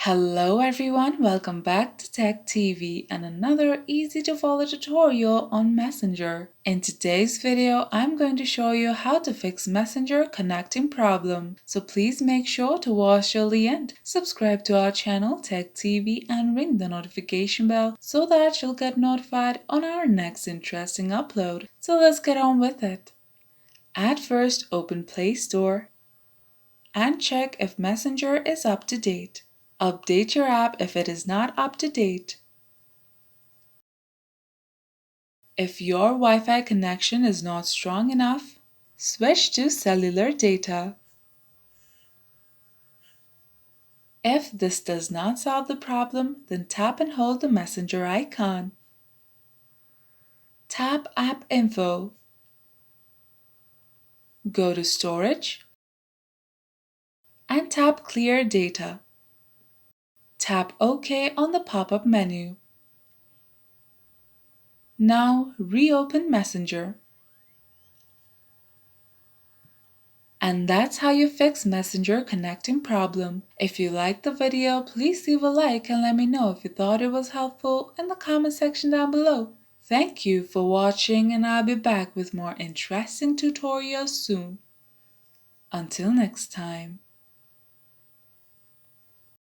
Hello everyone, welcome back to Tech TV and another easy to follow tutorial on Messenger. In today's video, I'm going to show you how to fix Messenger connecting problem. So please make sure to watch till the end. Subscribe to our channel Tech TV and ring the notification bell so that you'll get notified on our next interesting upload. So let's get on with it. At first, open Playstore and check if Messenger is up to date. Update your app if it is not up to date. If your Wi-Fi connection is not strong enough, switch to cellular data. If this does not solve the problem, then tap and hold the Messenger icon. Tap App Info. Go to Storage and tap Clear Data. Tap OK on the pop-up menu. Now reopen Messenger. And that's how you fix Messenger connecting problem. If you liked the video, please leave a like and let me know if you thought it was helpful in the comment section down below. Thank you for watching and I'll be back with more interesting tutorials soon. Until next time.